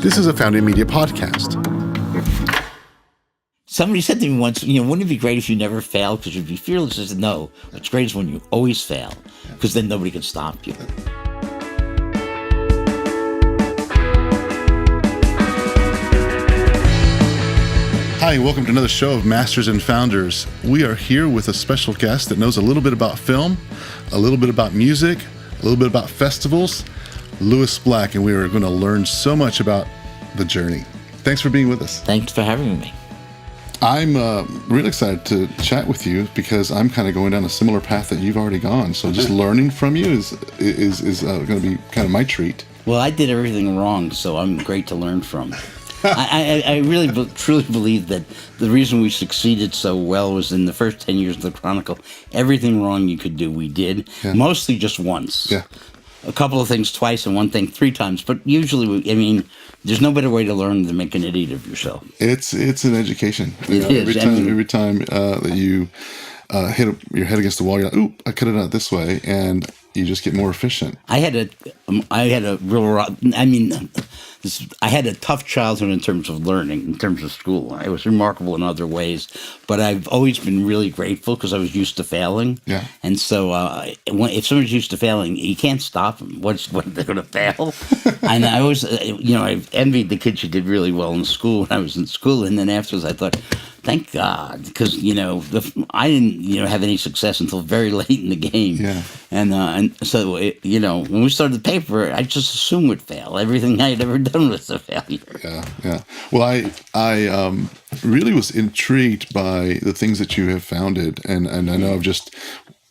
This is a Founding Media podcast. Somebody said to me once, wouldn't it be great if you never failed because you'd be fearless? I said, no, what's great is when you always fail because then nobody can stop you. Hi, welcome to another show of Masters and Founders. We are here with a special guest that knows a little bit about film, a little bit about music, a little bit about festivals, Lewis Black, and we are going to learn so much about the journey. Thanks for being with us. Thanks for having me. I'm really excited to chat with you because I'm kind of going down a similar path that you've already gone. So just learning from you is going to be kind of my treat. Well, I did everything wrong, so I'm great to learn from. I really truly believe that the reason we succeeded so well was in the first 10 years of the Chronicle. Everything wrong you could do, we did. Yeah. Mostly just once. Yeah. A couple of things twice and one thing 3 times. But usually, there's no better way to learn than make an idiot of yourself. It's an education. It is. Every time that you hit your head against the wall, you're like, "Oop, I could have done it this way," and you just get more efficient. I had a tough childhood in terms of learning, in terms of school. I was remarkable in other ways, but I've always been really grateful because I was used to failing. Yeah. And so if someone's used to failing, you can't stop them. What they're going to fail? And I always, I envied the kids who did really well in school when I was in school. And then afterwards I thought, thank God, because, I didn't, have any success until very late in the game. Yeah. And so, when we started the paper, I just assumed we'd fail. Everything I had ever done was a failure. Yeah. Well, I really was intrigued by the things that you have founded. And I know I've just,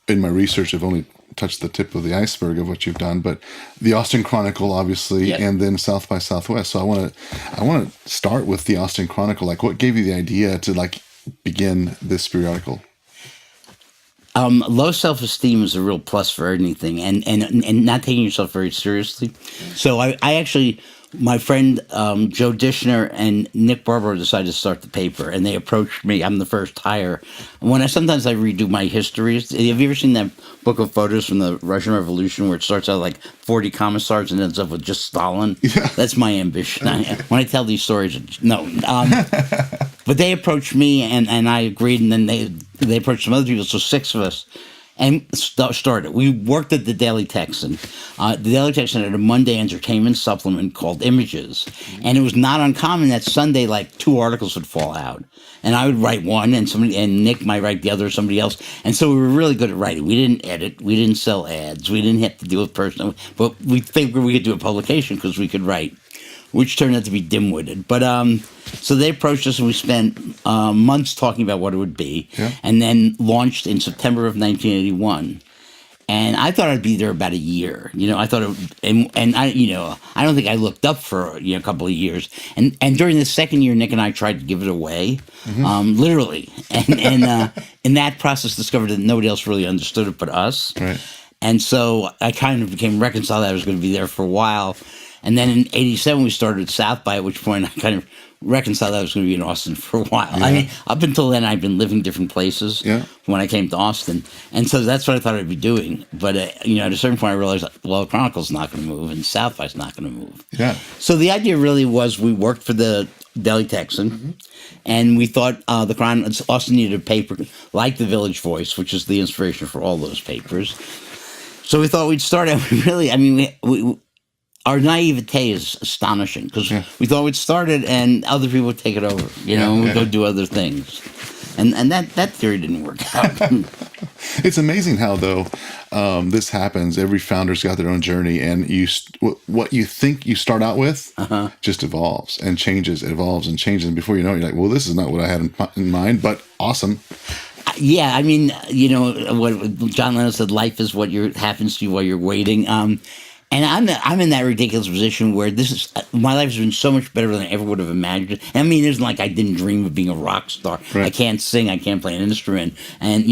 in my research, I've only touched the tip of the iceberg of what you've done, but the Austin Chronicle, obviously, yep. And then South by Southwest. So I want to start with the Austin Chronicle. Like, what gave you the idea to begin this periodical? Low self-esteem is a real plus for anything, and not taking yourself very seriously. So I actually, my friend Joe Dishner and Nick Barber decided to start the paper, and they approached me. I'm the first hire. And sometimes I redo my histories. Have you ever seen that book of photos from the Russian Revolution where it starts out like 40 commissars and ends up with just Stalin? Yeah. That's my ambition. When I tell these stories, no. But they approached me, and I agreed, and then they approached some other people, so 6 of us, and started. We worked at the Daily Texan. The Daily Texan had a Monday entertainment supplement called Images, and it was not uncommon that Sunday, 2 articles would fall out, and I would write one, and Nick might write the other, or somebody else, and so we were really good at writing. We didn't edit, we didn't sell ads, we didn't have to deal with personal, but we figured we could do a publication because we could write, which turned out to be dim-witted. But so they approached us, and we spent months talking about what it would be, and then launched in September of 1981. And I thought I'd be there about a year. I thought, I don't think I looked up for a couple of years. And during the second year, Nick and I tried to give it away, literally. And in that process, discovered that nobody else really understood it but us. Right. And so I kind of became reconciled that I was going to be there for a while. And then in 87, we started South by, at which point I kind of reconciled that I was going to be in Austin for a while. Yeah. Up until then, I'd been living different places when I came to Austin. And so that's what I thought I'd be doing. But, at a certain point, I realized, the Chronicle's not going to move, and South by's not going to move. Yeah. So the idea really was we worked for the Daily Texan, and we thought Austin needed a paper like the Village Voice, which is the inspiration for all those papers. So we thought we'd start out our naivete is astonishing because we thought we'd start it and other people would take it over, and we'd go do other things. And that theory didn't work out. It's amazing how, though, this happens. Every founder's got their own journey, and what you think you start out with just evolves and changes, evolves and changes. And before you know it, you're like, well, this is not what I had in mind, but awesome. Yeah, what John Lennon said, life is what happens to you while you're waiting. And I'm in that ridiculous position where my life has been so much better than I ever would have imagined. It isn't like I didn't dream of being a rock star. Right. I can't sing, I can't play an instrument, and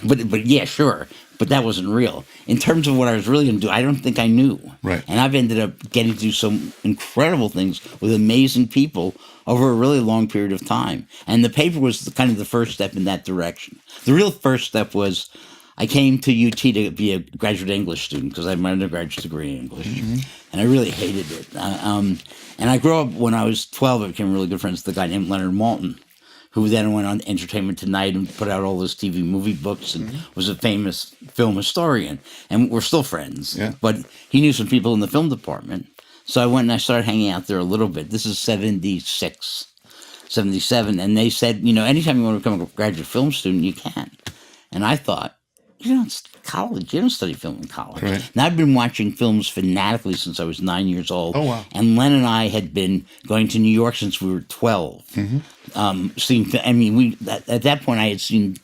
but yeah, sure. But that wasn't real. In terms of what I was really going to do, I don't think I knew. Right. And I've ended up getting to do some incredible things with amazing people over a really long period of time. And the paper was kind of the first step in that direction. The real first step was I came to UT to be a graduate English student because I had my undergraduate degree in English, and I really hated it. And I grew up when I was 12. I became really good friends with a guy named Leonard Maltin, who then went on Entertainment Tonight and put out all those TV movie books and was a famous film historian. And we're still friends. Yeah. But he knew some people in the film department. So I went and I started hanging out there a little bit. This is 76, 77. And they said, anytime you want to become a graduate film student, you can. And I thought, you don't study film in college. Right. And I've been watching films fanatically since I was 9 years old. Oh, wow. And Len and I had been going to New York since we were 12. At that point I had seen,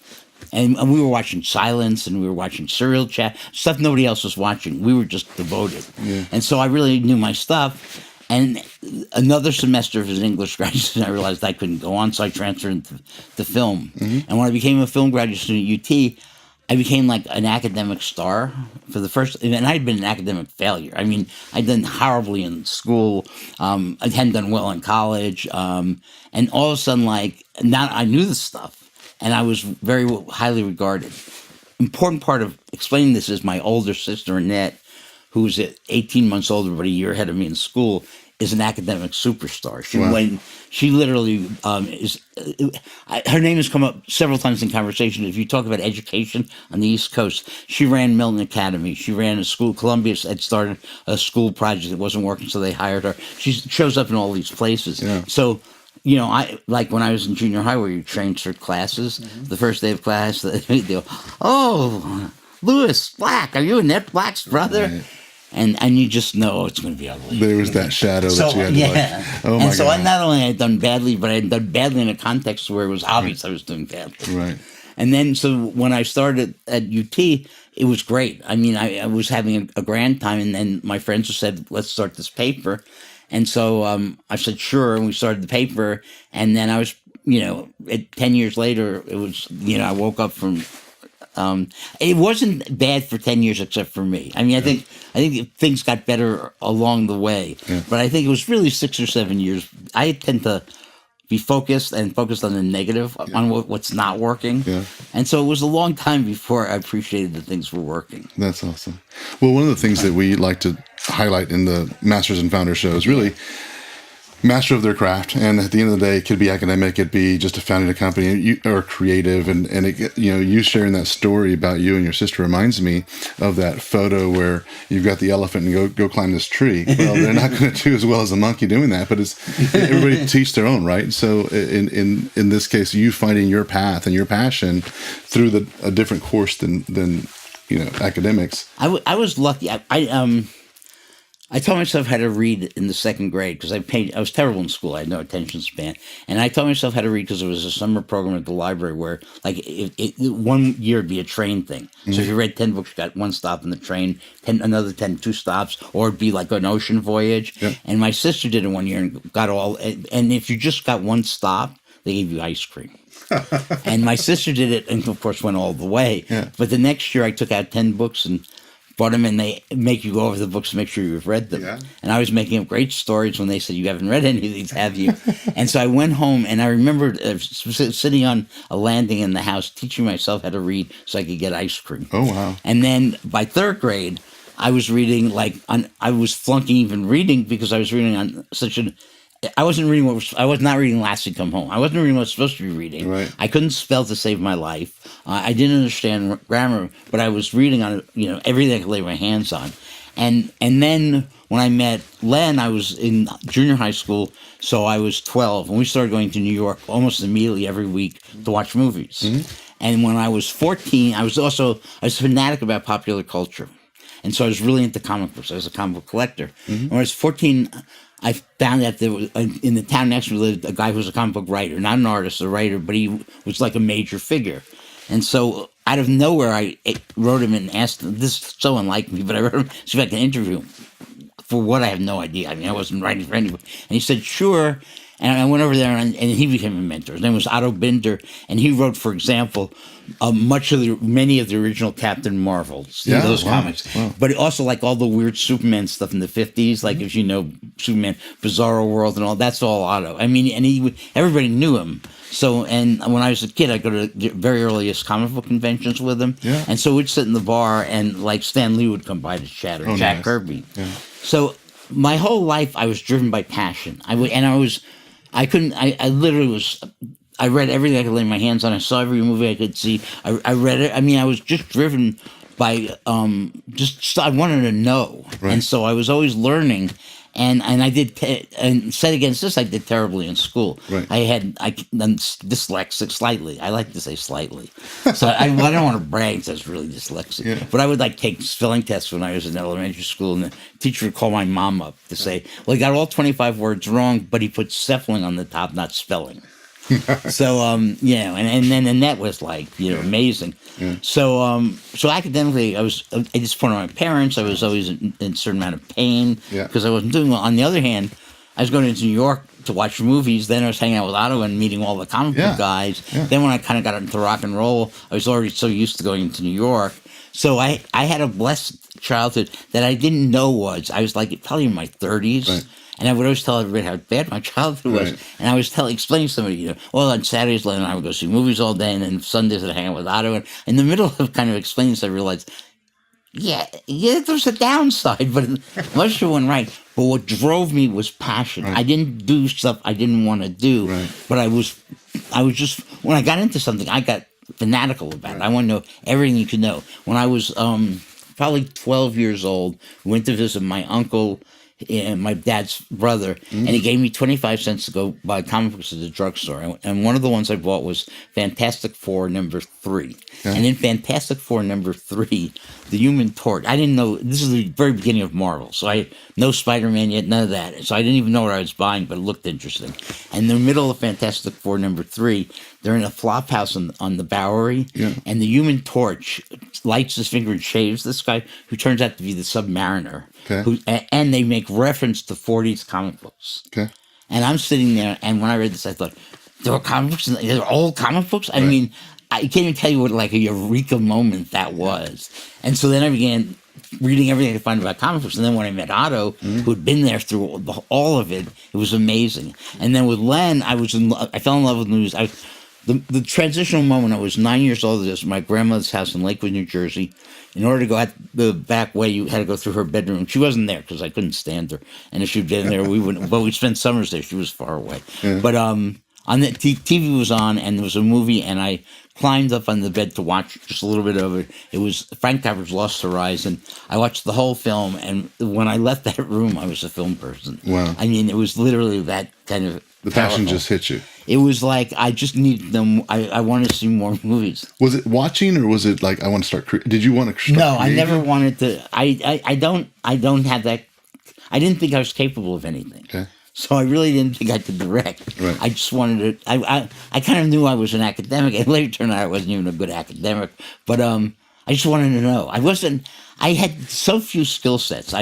and we were watching Silence and we were watching Serial Chat, stuff nobody else was watching. We were just devoted. Yeah. And so I really knew my stuff. And another semester as an English graduate student, I realized I couldn't go on, so I transferred into the film. And when I became a film graduate student at UT, I became like an academic star for the first, and I had been an academic failure. I mean, I'd done horribly in school. I hadn't done well in college. And all of a sudden, now I knew this stuff, and I was very highly regarded. Important part of explaining this is my older sister, Annette, who's 18 months older, but a year ahead of me in school, is an academic superstar. She literally is. Her name has come up several times in conversation. If you talk about education on the East Coast, she ran Milton Academy. She ran a school. Columbia had started a school project that wasn't working, so they hired her. She shows up in all these places. Yeah. So, I like when I was in junior high, where you transferred classes. The first day of class, they go, "Oh, Louis Black, are you Annette Black's brother?" Right. And you just know it's going to be ugly. There was that shadow that you had to oh my and so God. I not only had done badly, but I had done badly in a context where it was obvious I was doing badly. Right. And then, so when I started at UT, it was great. I mean, I was having a grand time, and then my friends said, let's start this paper. And so I said, sure, and we started the paper. And then I was, 10 years later, it was, I woke up from... it wasn't bad for 10 years except for me. I mean, I think things got better along the way, but I think it was really 6 or 7 years. I tend to be focused on the negative, on what's not working. Yeah. And so it was a long time before I appreciated that things were working. That's awesome. Well, one of the things that we like to highlight in the Masters and Founders show is really master of their craft, and at the end of the day, it could be academic, it could be just founding a company or creative, and it, you sharing that story about you and your sister reminds me of that photo where you've got the elephant and go climb this tree. Well, they're not going to do as well as a monkey doing that, but everybody teach their own, right? So in this case, you finding your path and your passion through a different course than academics. I was lucky. I taught myself how to read in the second grade because I was terrible in school. I had no attention span. And I taught myself how to read because there was a summer program at the library where, 1 year would be a train thing. So if you read 10 books, you got one stop in the train, another 10, 2 stops, or it'd be like an ocean voyage. Yeah. And my sister did it 1 year and got all, and if you just got one stop, they gave you ice cream. And my sister did it and, of course, went all the way. Yeah. But the next year I took out 10 books and brought them, and they make you go over the books to make sure you've read them. Yeah. And I was making up great stories when they said, you haven't read any of these, have you? And so I went home, and I remember sitting on a landing in the house, teaching myself how to read so I could get ice cream. Oh, wow. And then by third grade, I was reading, I was flunking even reading because I was reading on I was not reading Lassie Come Home. I wasn't reading what I was supposed to be reading. Right. I couldn't spell to save my life. I didn't understand grammar, but I was reading on everything I could lay my hands on. And then when I met Len, I was in junior high school, so I was 12, and we started going to New York almost immediately every week to watch movies. Mm-hmm. And when I was 14, I was a fanatic about popular culture. And so I was really into comic books. I was a comic book collector. Mm-hmm. When I was 14, I found that there was, in the town next to me lived a guy who was a comic book writer, not an artist, a writer, but he was like a major figure. And so out of nowhere, I wrote him and asked him, this is so unlike me, but I wrote him, see if I can interview him. For what, I have no idea. I mean, I wasn't writing for anybody. And he said, sure. And I went over there, and he became a mentor. His name was Otto Binder, and he wrote, for example, many of the original Captain Marvels, those comics. Wow. But also like all the weird Superman stuff in the 50s, like if you know Superman, Bizarro World, and all that's all Otto. I mean, and everybody knew him. So, and when I was a kid, I'd go to the very earliest comic book conventions with him. Yeah. And so we'd sit in the bar, and like Stan Lee would come by to chat, or Jack Kirby. Yeah. So my whole life, I was driven by passion. I read everything I could lay my hands on. I saw every movie I could see. I read it. I mean, I was just driven by I wanted to know, right. And so I was always learning. And I did, and set against this, I did terribly in school. Right. I'm dyslexic slightly. I like to say slightly. So I don't want to brag that I was really dyslexic. Yeah. But I would like take spelling tests when I was in elementary school, and the teacher would call my mom up to say, well, he got all 25 words wrong, but he put seffling on the top, not spelling. So and that was like amazing. Yeah. So academically, I was disappointed in my parents. I was always in a certain amount of pain because I wasn't doing well. On the other hand, I was going to New York to watch movies. Then I was hanging out with Otto and meeting all the comic book guys. Yeah. Then when I kind of got into rock and roll, I was already so used to going to New York. So I had a blessed childhood that I didn't know I was like probably in my 30s. Right. And I would always tell everybody how bad my childhood was. Right. And I was explaining to somebody, well, on Saturdays, Len and I would go see movies all day, and then Sundays I'd hang out with Otto. And in the middle of kind of explaining this, I realized, there's a downside, but most of it went right. But what drove me was passion. Right. I didn't do stuff I didn't want to do, right. But I was just, when I got into something, I got fanatical about it. I want to know everything you could know. When I was probably 12 years old, went to visit my uncle and my dad's brother, and he gave me 25 cents to go buy comic books at the drugstore. And one of the ones I bought was Fantastic Four #3. Okay. And in Fantastic Four #3, the Human Torch, I didn't know, this is the very beginning of Marvel, so I had no Spider-Man yet, none of that. So I didn't even know what I was buying, but it looked interesting. And in the middle of Fantastic Four #3, they're in a flop house on the Bowery, and the Human Torch lights his finger and shaves this guy, who turns out to be the Submariner. Okay. And they make reference to 40s comic books. Okay. And I'm sitting there, and when I read this, I thought, there were comic books, there were old comic books? I mean, I can't even tell you what like a eureka moment that was. And so then I began reading everything I could find about comic books. And then when I met Otto, who'd been there through all of it, it was amazing. And then with Len, I fell in love with movies. The transitional moment, I was 9 years old. This was my grandmother's house in Lakewood, New Jersey. In order to go out the back way, you had to go through her bedroom. She wasn't there because I couldn't stand her. And if she'd been there, we wouldn't. But we'd spend summers there. She was far away. Yeah. But on the TV was on, and there was a movie, and I climbed up on the bed to watch just a little bit of it. It was Frank Capra's Lost Horizon. I watched the whole film, and when I left that room, I was a film person. Wow! I mean, it was literally that kind of. The passion just hit you. It was like I just needed them. I wanted to see more movies. Was it watching, or was it like I want to start? Did you want to start? No, creating? I never wanted to. I don't have that. I didn't think I was capable of anything. Okay. So I really didn't think I could direct. Right. I just wanted to. I kind of knew I was an academic, and later turned out I wasn't even a good academic. But I just wanted to know. I had so few skill sets.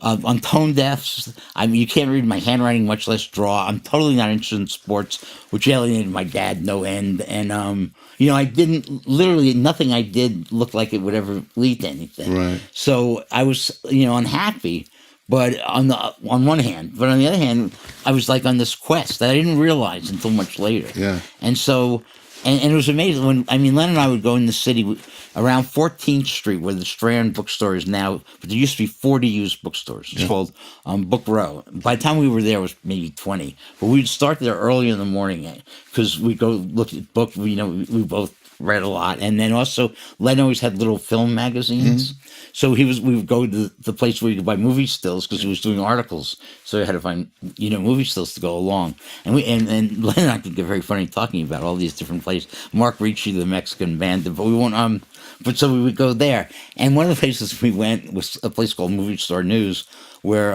On tone deafs, you can't read my handwriting, much less draw. I'm totally not interested in sports, which alienated my dad no end. And I didn't literally nothing I did looked like it would ever lead to anything. Right. So I was unhappy. But on one hand, but on the other hand, I was like on this quest that I didn't realize until much later. Yeah. And so, and it was amazing when Len and I would go in the city around 14th Street, where the Strand bookstore is now. But there used to be 40 used bookstores. It's called Book Row. By the time we were there, it was maybe 20. But we'd start there early in the morning because we'd go look at books. We we both read a lot, and then also Len always had little film magazines. Mm-hmm. So we would go to the place where you could buy movie stills because he was doing articles. So we had to find movie stills to go along. And and Len and I could get very funny talking about all these different places. Mark Ricci, the Mexican bandit, but we won't. But so we would go there, and one of the places we went was a place called Movie Star News, where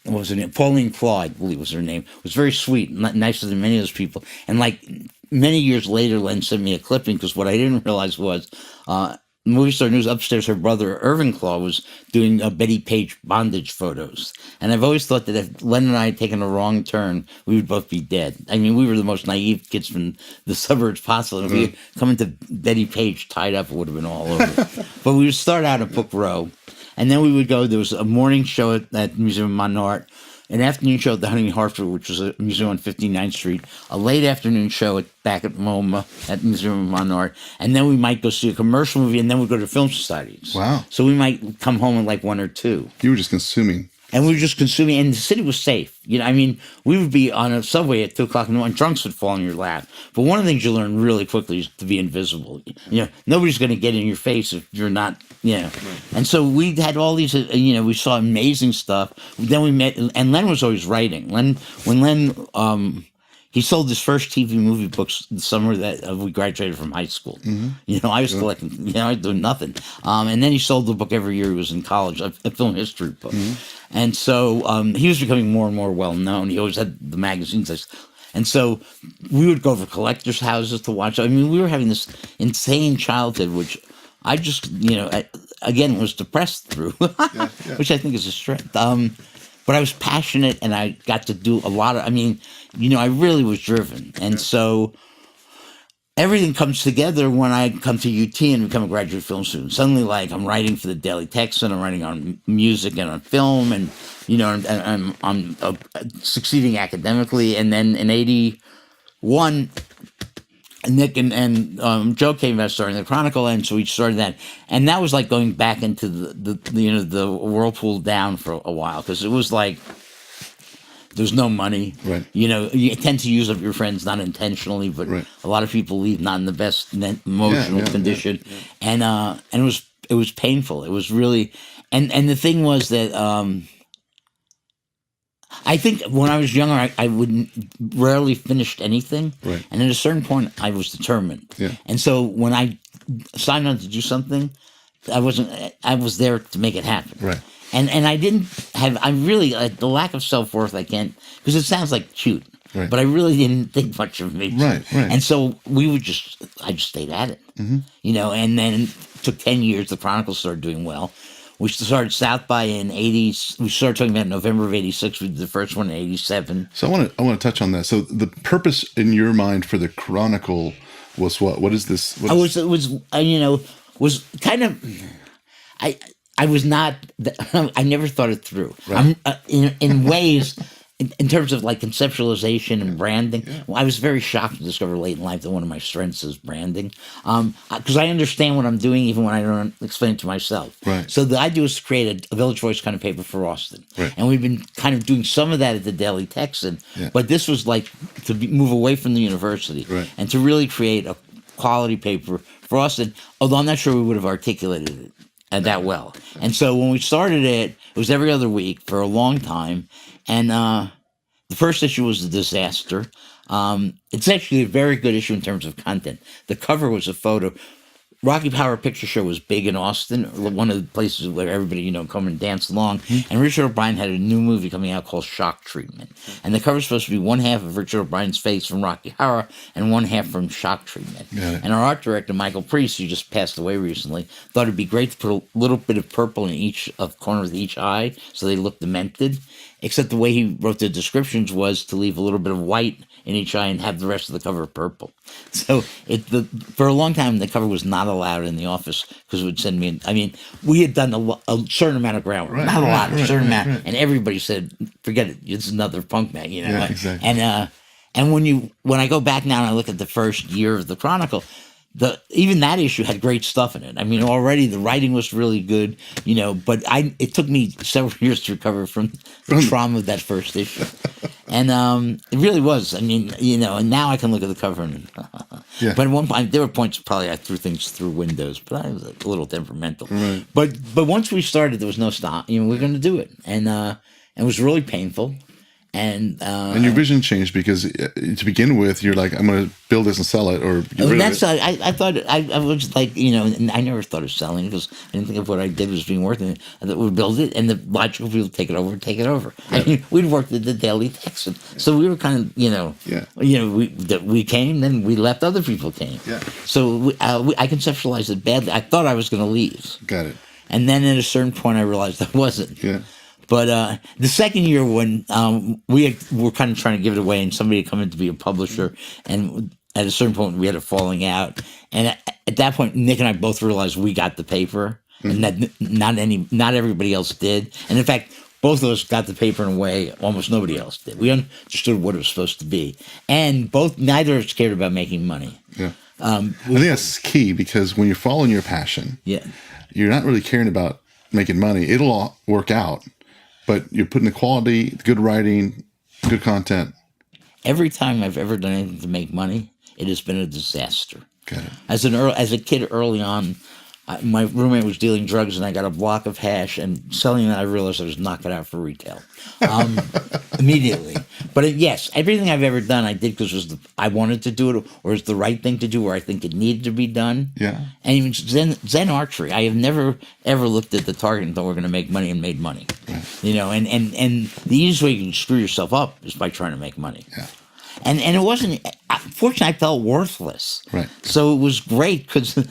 what was her name? Pauline Claw, I believe was her name. Was very sweet, nicer than many of those people. And like many years later, Len sent me a clipping because what I didn't realize was. Movie Star News upstairs, her brother Irving Claw was doing Betty Page bondage photos. And I've always thought that if Len and I had taken a wrong turn, we would both be dead. I mean, we were the most naive kids from the suburbs possible. If we had come into Betty Page tied up, it would have been all over. But we would start out at Book Row, and then we would go, there was a morning show at Museum of Modern Art, an afternoon show at the Huntington Hartford, which was a museum on 59th Street, a late afternoon show back at MoMA at Museum of Modern Art, and then we might go see a commercial movie, and then we'd go to film societies. Wow. So we might come home with like one or two. You were just consuming. And we were just consuming, and the city was safe. You know, I mean, we would be on a subway at 2 o'clock in the morning, drunks would fall in your lap. But one of the things you learn really quickly is to be invisible. You know, nobody's going to get in your face if you're not, you know. Right. And so we had all these, you know, we saw amazing stuff. Then we met, and Len was always writing. When Len, he sold his first TV movie books the summer that we graduated from high school. Mm-hmm. You know, I was collecting, you know, I was doing nothing. And then he sold the book every year he was in college, a film history book. Mm-hmm. And so he was becoming more and more well-known. He always had the magazines. And so we would go to collectors' houses to watch. I mean, we were having this insane childhood, which I just, you know, again, was depressed through, which I think is a strength. But I was passionate, and I got to do a lot of, I mean, you know, I really was driven. And so everything comes together when I come to UT and become a graduate film student. Suddenly, like, I'm writing for the Daily Texan, I'm writing on music and on film, and, you know, I'm succeeding academically. And then in 81, Nick and Joe came about starting the Chronicle, and so we started that. And that was like going back into the you know, the whirlpool down for a while, because it was like, there's no money. Right. You know, you tend to use up your friends, not intentionally, but a lot of people leave not in the best emotional condition. Yeah. And it was painful. It was really, and the thing was that I think when I was younger, I would rarely finished anything. Right. And at a certain point, I was determined. Yeah. And so when I signed on to do something, I was there to make it happen. Right. And I didn't have, I really, the lack of self-worth, I can't, because it sounds like cute, but I really didn't think much of me. Right. And so I just stayed at it, you know, and then it took 10 years, the Chronicle started doing well. We started South by in 80s, we started talking about November of 86, we did the first one in 87. So I want to touch on that. So the purpose in your mind for the Chronicle was what? What is this? It was kind of, I was not, I never thought it through. Right. In ways, in terms of like conceptualization and branding, I was very shocked to discover late in life that one of my strengths is branding. Because I understand what I'm doing even when I don't explain it to myself. Right. So the idea was to create a Village Voice kind of paper for Austin. Right. And we've been kind of doing some of that at the Daily Texan. Yeah. But this was like to move away from the university and to really create a quality paper for Austin, although I'm not sure we would have articulated it that well. And so when we started it was every other week for a long time. And the first issue was a disaster. It's actually a very good issue in terms of content. The cover was a photo. Rocky Horror Picture Show was big in Austin, one of the places where everybody, you know, come and dance along. Mm-hmm. And Richard O'Brien had a new movie coming out called Shock Treatment. And the cover was supposed to be one half of Richard O'Brien's face from Rocky Horror and one half from Shock Treatment. And our art director, Michael Priest, who just passed away recently, thought it'd be great to put a little bit of purple in each corner of each eye so they looked demented. Except the way he wrote the descriptions was to leave a little bit of white in each eye and have the rest of the cover purple. So for a long time, the cover was not allowed in the office because it would send me in. I mean, we had done a certain amount of groundwork, not a lot, a certain amount. And everybody said, forget it, it's another punk mag, you know. Yeah, exactly. And when I go back now and I look at the first year of the Chronicle, even that issue had great stuff in it. I mean, already the writing was really good, you know, but it took me several years to recover from the trauma of that first issue. And it really was. I mean, you know, and now I can look at the cover and but at one point there were points probably I threw things through windows, but I was a little temperamental. Right. But once we started, there was no stop. You know, we're going to do it. And it was really painful. And your vision changed because to begin with, you're like, I'm going to build this and sell it, or get rid that's of it. I thought I was like, and I never thought of selling because I didn't think of what I did was being worth it. I thought we'd build it, and the logical people take it over. I mean, we'd worked at the Daily Texan, so we were kind of we came, then we left. Other people came, So I conceptualized it badly. I thought I was going to leave. Got it. And then at a certain point, I realized I wasn't. Yeah. But the second year when we were kind of trying to give it away and somebody had come in to be a publisher, and at a certain point we had a falling out. And at that point, Nick and I both realized we got the paper and that not everybody else did. And in fact, both of us got the paper in a way almost nobody else did. We understood what it was supposed to be. And neither of us cared about making money. Yeah. I think that's key because when you're following your passion, you're not really caring about making money. It'll all work out. But you're putting the quality, good writing, good content. Every time I've ever done anything to make money, it has been a disaster. Got it. As a kid early on, my roommate was dealing drugs, and I got a block of hash, and selling it, I realized I was knocking it out for retail immediately. But yes, everything I've ever done, I did because I wanted to do it, or it's the right thing to do, or I think it needed to be done. Yeah. And even Zen archery, I have never ever looked at the target and thought we're going to make money and made money. Right. And the easiest way you can screw yourself up is by trying to make money. Yeah. And it wasn't. Fortunately, I felt worthless. Right. So it was great because you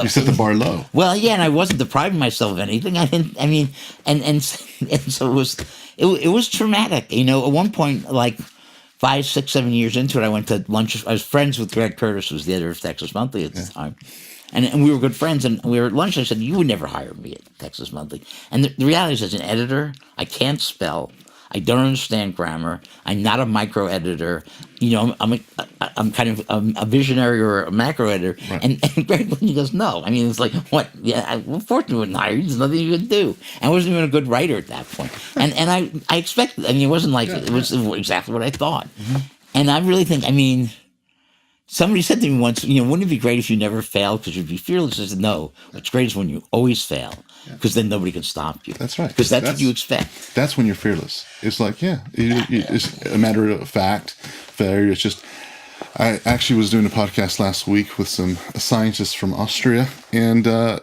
set the bar low. Well, yeah, and I wasn't depriving myself of anything. I didn't. I mean, and so it was traumatic. At one point, like 5, 6, 7 years into it, I went to lunch. I was friends with Greg Curtis, who was the editor of Texas Monthly at the time. And we were good friends, and we were at lunch. I said, "You would never hire me at Texas Monthly." And the reality is, as an editor, I can't spell. I don't understand grammar. I'm not a micro editor. I'm kind of a visionary or a macro editor. Right. And Greg Lindsay goes, no. I mean, it's like, what? Yeah, fortunately, wouldn't hire you. There's nothing you could do. And I wasn't even a good writer at that point. And I expected. I mean, it wasn't like it was exactly what I thought. Mm-hmm. And I really think. I mean, somebody said to me once, wouldn't it be great if you never failed because you'd be fearless? I said, no. What's great is when you always fail. Because then nobody can stop you. That's right. Because that's what you expect. That's when you're fearless. It's like, it's a matter of fact. Failure. It's just. I actually was doing a podcast last week with some scientists from Austria, and I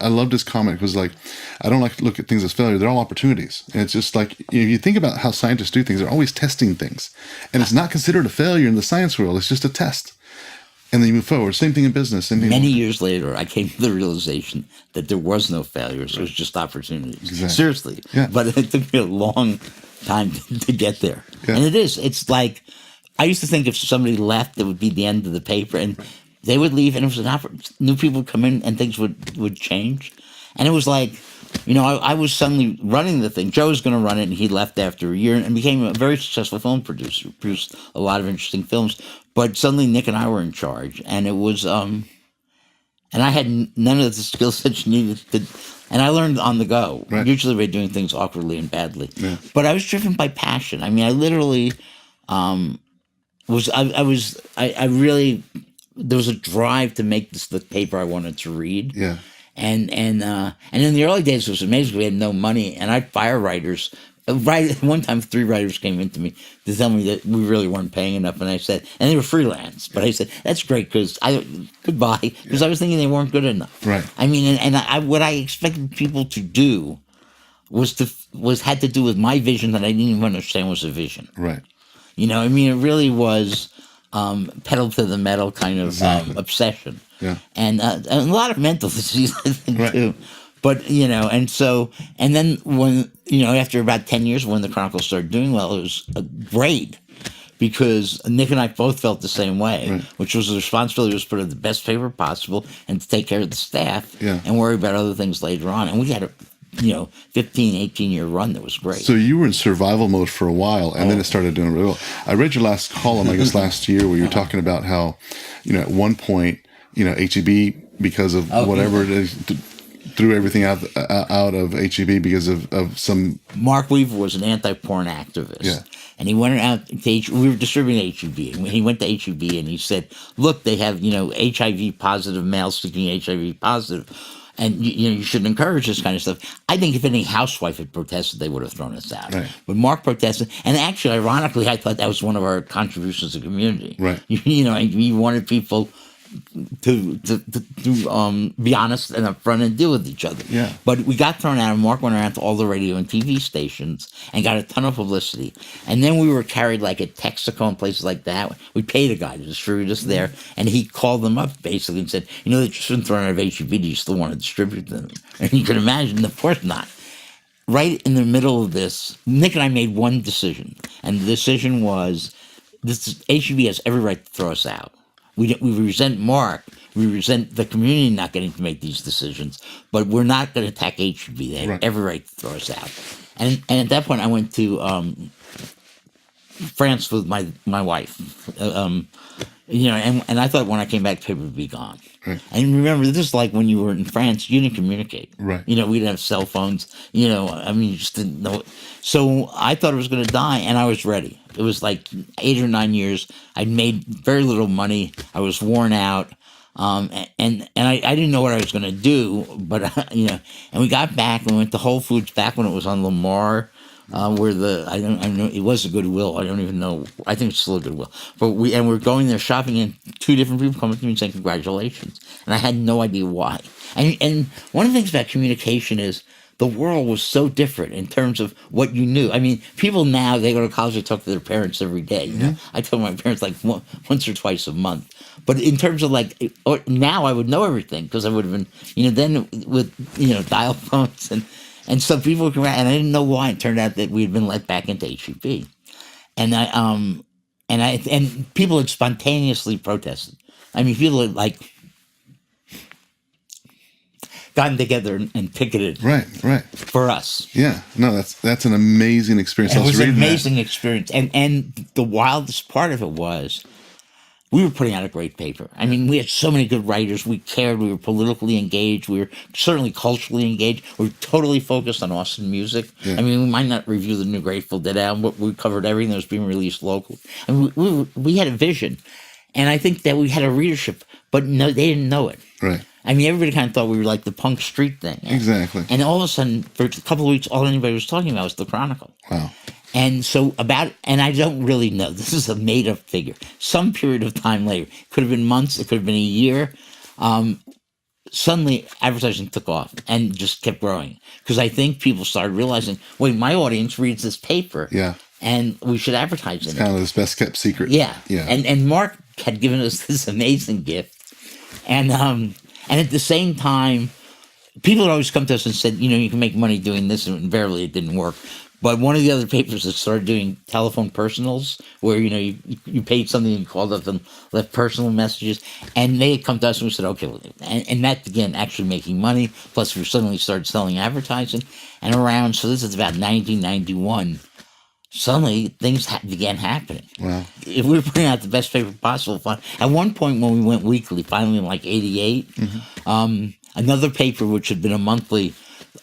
loved his comment. It was like, I don't like to look at things as failure. They're all opportunities. And it's just like, if you think about how scientists do things, they're always testing things. And it's not considered a failure in the science world. It's just a test. And then you move forward. Same thing in business. Many years later, I came to the realization that there was no failures. It was just opportunities. Exactly. Seriously. Yeah. But it took me a long time to get there. Yeah. And it is. It's like, I used to think if somebody left, it would be the end of the paper. And they would leave, and it was new people would come in, and things would change. And it was like, I was suddenly running the thing. Joe was going to run it, and he left after a year and became a very successful film producer. Produced a lot of interesting films. But suddenly Nick and I were in charge, and it was, and I had none of the skill sets you needed to, and I learned on the go, usually by doing things awkwardly and badly. Yeah. But I was driven by passion. I mean, I literally really, there was a drive to make this the paper I wanted to read. Yeah. And in the early days, it was amazing. We had no money, and I'd fire writers. One time, 3 writers came into me to tell me that we really weren't paying enough, and I said, and they were freelance, but I said, that's great because goodbye, because I was thinking they weren't good enough. Right. I mean, and what I expected people to do had to do with my vision that I didn't even understand was a vision. Right. I mean, it really was pedal to the metal kind of obsession. Yeah. And a lot of mental disease, I think, too. But, and then when, after about 10 years, when the Chronicle started doing well, it was great because Nick and I both felt the same way, which was the responsibility was to put it in the best paper possible and to take care of the staff and worry about other things later on. And we had a 15, 18-year run that was great. So you were in survival mode for a while, and then it started doing really well. I read your last column, I guess last year, where you were talking about how, at one point, HEB, because of whatever it is, threw everything out of HEB because of some. Mark Weaver was an anti-porn activist, and he went out to we were distributing HEB, and he went to HEB and he said, "Look, they have HIV positive males seeking HIV positive." And you shouldn't encourage this kind of stuff. I think if any housewife had protested, they would have thrown us out. Right. But Mark protested, and actually, ironically, I thought that was one of our contributions to the community. Right. And we wanted people to be honest and upfront and deal with each other. Yeah. But we got thrown out, and Mark went around to all the radio and TV stations and got a ton of publicity. And then we were carried like at Texaco and places like that. We paid a guy to distribute us there, and he called them up basically and said, they've just been thrown out of HEB. Do you still want to distribute them? And you can imagine, of course not. Right in the middle of this, Nick and I made one decision, and the decision was, HEB has every right to throw us out. We resent Mark. We resent the community not getting to make these decisions. But we're not going to attack HEB. They have every right to throw us out. And at that point, I went to France with my wife. And I thought when I came back, the paper would be gone. Right. And remember, this is like when you were in France, you didn't communicate. Right. We didn't have cell phones. You just didn't know. So I thought it was going to die, and I was ready. It was like 8 or 9 years. I'd made very little money. I was worn out. And I didn't know what I was going to do, but, and we got back and we went to Whole Foods back when it was on Lamar. Where I don't know, it was a Goodwill. I don't even know. I think it's still a Goodwill. But we're going there shopping, and 2 different people come up to me and say congratulations, and I had no idea why. And one of the things about communication is the world was so different in terms of what you knew. I mean, people now, they go to college, they talk to their parents every day. I tell my parents like once or twice a month. But in terms of now I would know everything because I would have been, then with dial phones and some people would come around, and I didn't know why. It turned out that we had been let back into HEB, and people had spontaneously protested. I mean, people had gotten together and picketed. Right. For us. Yeah. No, that's an amazing experience. It was an amazing experience, and the wildest part of it was, we were putting out a great paper. I mean, we had so many good writers. We cared. We were politically engaged. We were certainly culturally engaged. We were totally focused on Austin music. Yeah. I mean, we might not review the new Grateful Dead album, but we covered everything that was being released locally. And we had a vision. And I think that we had a readership, but no, they didn't know it. Right. I mean, everybody kind of thought we were like the punk street thing. Exactly. And all of a sudden, for a couple of weeks, all anybody was talking about was the Chronicle. Wow. And so and I don't really know, this is a made-up figure. Some period of time later, it could have been months, it could have been a year, suddenly advertising took off and just kept growing. Because I think people started realizing, wait, my audience reads this paper. Yeah. And we should advertise it's in it. It's kind of this best-kept secret. Yeah. Yeah. And Mark had given us this amazing gift. And at the same time, people had always come to us and said, you can make money doing this, and invariably it didn't work. But one of the other papers that started doing telephone personals, where you paid something and called up and left personal messages, and they had come to us and we said, okay, and that began actually making money. Plus, we suddenly started selling advertising, and so this is about 1991. Suddenly, things began happening. Wow. If we were putting out the best paper possible, at one point when we went weekly, finally in like '88, another paper which had been a monthly,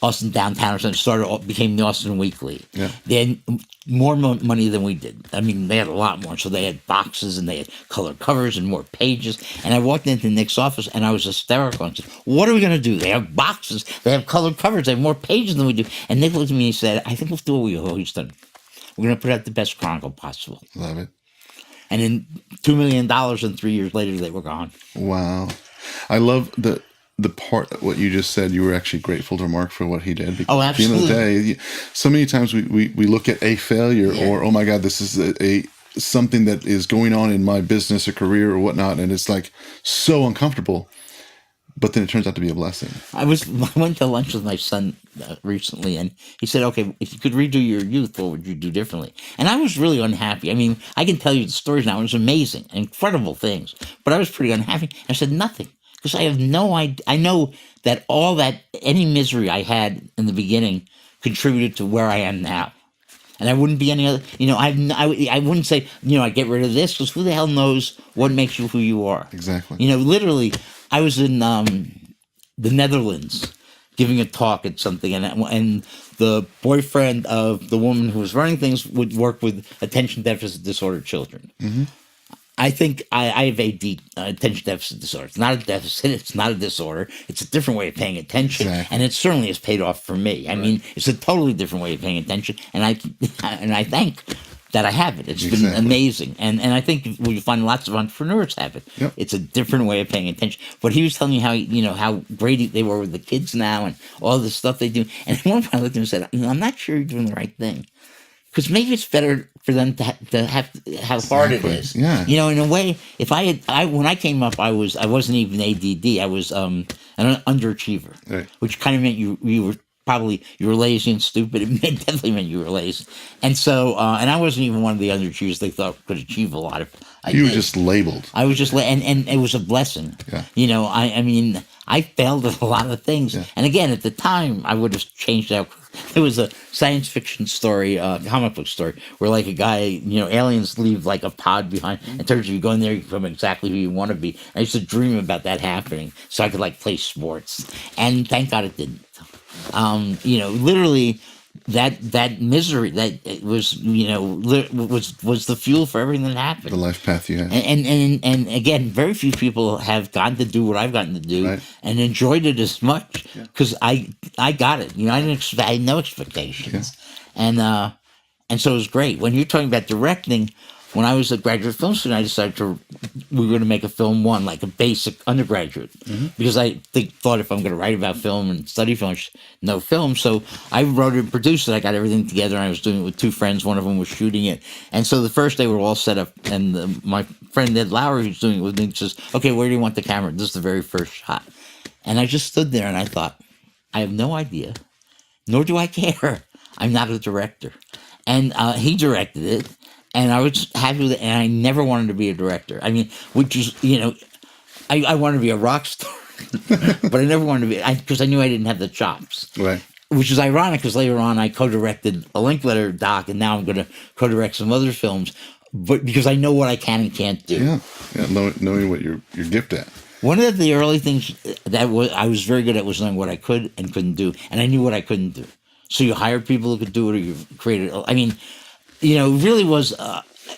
Austin Downtown or something, became the Austin Weekly. Yeah. They had more money than we did. I mean, they had a lot more. So they had boxes and they had color covers and more pages. And I walked into Nick's office and I was hysterical and said, what are we going to do? They have boxes, they have colored covers, they have more pages than we do. And Nick looked at me and he said, I think we'll do what we've always done. We're going to put out the best Chronicle possible. Love it. And then $2 million, and 3 years later, they were gone. Wow. I love the part, what you just said, you were actually grateful to Mark for what he did. Because oh, absolutely. At the end of the day, so many times we look at a failure or, oh my God, this is a something that is going on in my business or career or whatnot, and it's like so uncomfortable. But then it turns out to be a blessing. I went to lunch with my son recently, and he said, okay, if you could redo your youth, what would you do differently? And I was really unhappy. I mean, I can tell you the stories now. It was amazing, incredible things. But I was pretty unhappy. I said, nothing. Because I have no idea. I know that any misery I had in the beginning contributed to where I am now. And I wouldn't be any other, I wouldn't say, I get rid of this, because who the hell knows what makes you who you are. Exactly. Literally, I was in the Netherlands giving a talk at something, and the boyfriend of the woman who was running things would work with attention deficit disorder children. Mm-hmm. I think I have AD, attention deficit disorder. It's not a deficit. It's not a disorder. It's a different way of paying attention, Exactly. and it certainly has paid off for me. I mean, it's a totally different way of paying attention, and I think that I have it. It's been Exactly. amazing, and I think we find lots of entrepreneurs have it. Yep. It's a different way of paying attention. But he was telling me how great they were with the kids now and all the stuff they do. And at one point, I looked at him and said, I'm not sure you're doing the right thing. Because maybe it's better for them to have how hard it Exactly. is. Yeah. In a way, if when I came up, I wasn't even ADD. I was an underachiever, Right. which kind of meant you were lazy and stupid. It definitely meant you were lazy, and so and I wasn't even one of the underachievers they thought could achieve a lot of. You were just labeled. I was just and it was a blessing. Yeah. I mean, I failed at a lot of things, and again, at the time, I would have changed out. There was a science fiction story, comic book story, where like a guy, aliens leave like a pod behind, and turns you go in there, you become exactly who you want to be. I used to dream about that happening, so I could like play sports, and thank God it didn't. Literally. That misery that it was was the fuel for everything that happened. The life path you had. And again, very few people have gotten to do what I've gotten to do Right. and enjoyed it as much because I got it. I had no expectations, and so it was great. When you're talking about directing, when I was a graduate film student, I decided we were going to make a film one, like a basic undergraduate, because I thought if I'm going to write about film and study film, I should know film. So I wrote it and produced it. I got everything together, and I was doing it with two friends. One of them was shooting it. And so the first day we were all set up, and my friend Ed Lowry, who's doing it with me, says, okay, where do you want the camera? This is the very first shot. And I just stood there, and I thought, I have no idea, nor do I care. I'm not a director. And he directed it. And I was happy with it, and I never wanted to be a director. I mean, which is, I wanted to be a rock star, but I never wanted to be, because I knew I didn't have the chops. Right. Which is ironic, because later on I co-directed a Linkletter doc, and now I'm going to co-direct some other films, but because I know what I can and can't do. Yeah. Knowing what you're gift at. One of the early things I was very good at was knowing what I could and couldn't do, and I knew what I couldn't do. So you hired people who could do it, or you created, I mean, it really was.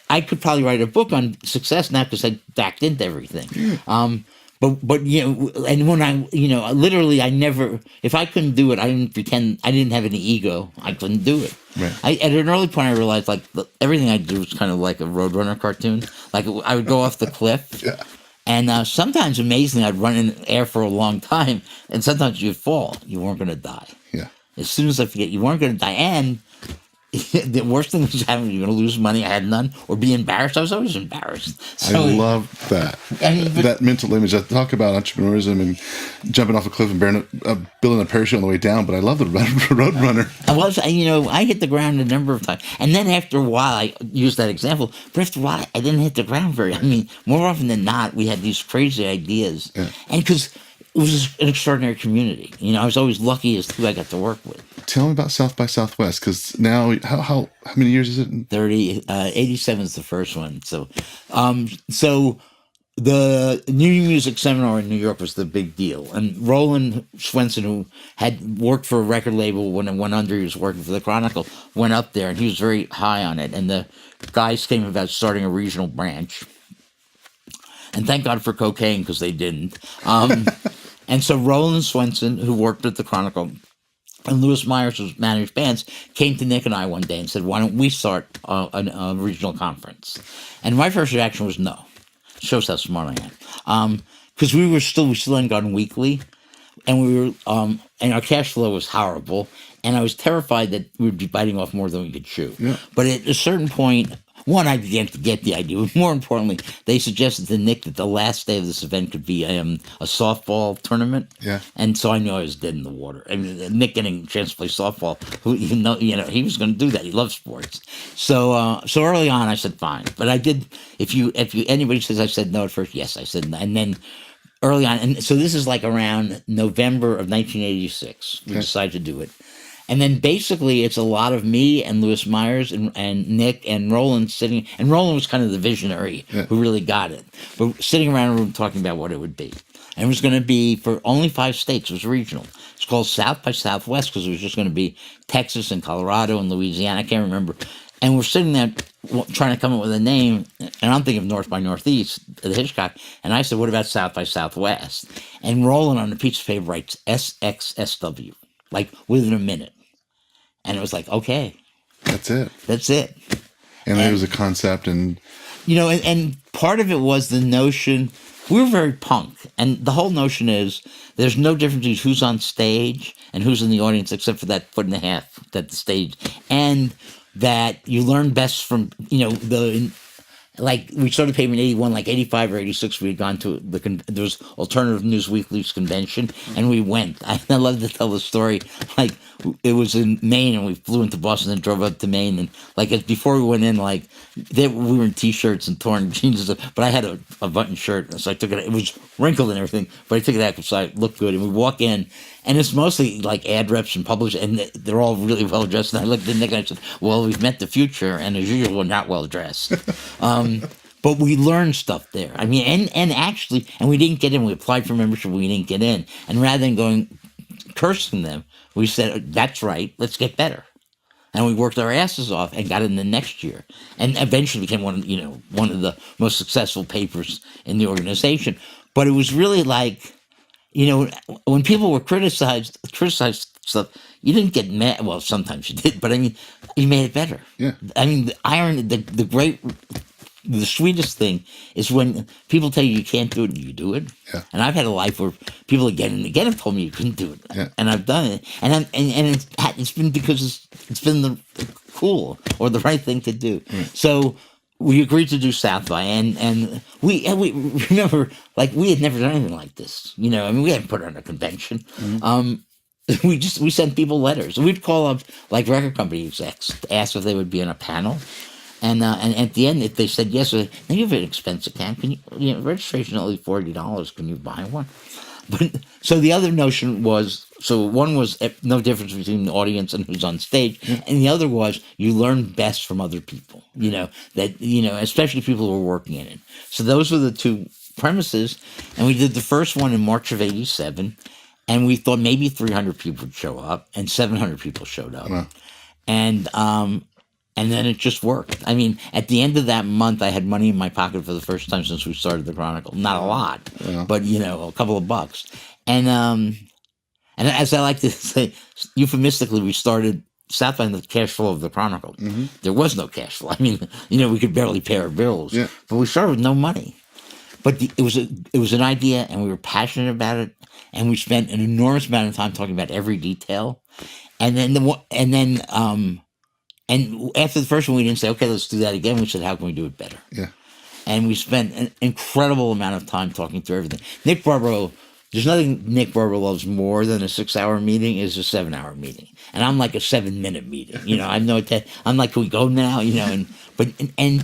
I could probably write a book on success now because I backed into everything. But and when I literally I never, if I couldn't do it, I didn't pretend. I didn't have any ego. I couldn't do it. Right. At an early point, I realized like everything I did was kind of like a Roadrunner cartoon. Like I would go off the cliff. Yeah. And sometimes, amazingly, I'd run in air for a long time, and sometimes you'd fall. You weren't going to die. Yeah. As soon as I forget, you weren't going to die, and the worst thing was having you're going to lose money. I had none, or be embarrassed. I was always embarrassed. So, I love that. That mental image. I talk about entrepreneurism and jumping off a cliff and building a parachute on the way down, but I love the Roadrunner. I hit the ground a number of times, and then after a while, I used that example. But after a while, I didn't hit the ground very. I mean, more often than not, we had these crazy ideas, and because it was an extraordinary community. I was always lucky as to who I got to work with. Tell me about South by Southwest, because now how many years is it? 87 is the first one. So the New Music Seminar in New York was the big deal. And Roland Swenson, who had worked for a record label when it went under, he was working for the Chronicle, went up there, and he was very high on it. And the guys came about starting a regional branch. And thank God for cocaine, because they didn't. And so Roland Swenson, who worked at the Chronicle, and Louis Myers, who managed bands, came to Nick and I one day and said, why don't we start a regional conference? And my first reaction was no. Shows how smart I am. Because we still hadn't gone weekly, and we were, and our cash flow was horrible, and I was terrified that we would be biting off more than we could chew. Yeah. But at a certain point, one, I began to get the idea. But more importantly, they suggested to Nick that the last day of this event could be a softball tournament. Yeah. And so I knew I was dead in the water. I mean, Nick getting a chance to play softball, he was going to do that. He loves sports. So early on, I said fine. But I did. If anybody says I said no at first, yes, I said no. And then early on, and so this is like around November of 1986, we decided to do it. And then basically it's a lot of me and Louis Myers and Nick and Roland sitting, and Roland was kind of the visionary who really got it. But sitting around a room talking about what it would be. And it was going to be for only 5 states. It was regional. It's called South by Southwest because it was just going to be Texas and Colorado and Louisiana. I can't remember. And we're sitting there trying to come up with a name, and I'm thinking of North by Northeast, the Hitchcock. And I said, what about South by Southwest? And Roland on a piece of paper writes SXSW, like within a minute. And it was like, okay. That's it. That's it. And it was a concept, and and part of it was the notion, we were very punk. And the whole notion is there's no difference between who's on stage and who's in the audience except for that foot and a half that the stage. And that you learn best from, like we started paper in 81, like 85 or 86, we had gone to there was Alternative News Weekly's convention, and we went. I love to tell the story. Like, it was in Maine, and we flew into Boston and drove up to Maine, and like before we went in, like we were in t-shirts and torn jeans and stuff, but I had a button shirt, so I took it. It was wrinkled and everything, but I took it out because I looked good. And we walk in, and it's mostly like ad reps and publishers, and they're all really well dressed. And I looked at Nick and I said, "Well, we've met the future, and as usual, we're not well dressed." But we learned stuff there. I mean, and actually, and we didn't get in. We applied for membership, we didn't get in. And rather than cursing them, we said, "That's right. Let's get better." And we worked our asses off and got in the next year, and eventually became one of the most successful papers in the organization. But it was really like, when people were criticized stuff, you didn't get mad. Well, sometimes you did, but I mean, you made it better. Yeah. I mean, the irony, the sweetest thing is when people tell you can't do it and you do it. Yeah. And I've had a life where people again and again have told me you couldn't do it, yeah. and I've done it, and it's been because it's been the cool or the right thing to do. So we agreed to do South by, and we remember, like, we had never done anything like this. I mean, we hadn't put on a convention. We sent people letters. We'd call up like record company execs to ask if they would be on a panel. And at the end, if they said yes, now you have an expense account. Can you registration only $40. Can you buy one? But so the other notion was, one was no difference between the audience and who's on stage, and the other was you learn best from other people. Especially people who were working in it. So those were the two premises, and we did the first one in March of '87, and we thought maybe 300 people would show up, and 700 people showed up, wow. And then it just worked. I mean, at the end of that month, I had money in my pocket for the first time since we started the Chronicle. Not a lot, but a couple of bucks. And as I like to say, euphemistically, we started South by the cash flow of the Chronicle. Mm-hmm. There was no cash flow. I mean, we could barely pay our bills. Yeah. But we started with no money. But it was an idea, and we were passionate about it, and we spent an enormous amount of time talking about every detail. And after the first one, we didn't say, okay, let's do that again. We said, how can we do it better? Yeah. And we spent an incredible amount of time talking through everything. Nick Barbaro, there's nothing Nick Barbaro loves more than a 6-hour meeting is a 7-hour meeting. And I'm like a 7-minute meeting. I know that I'm like, can we go now? And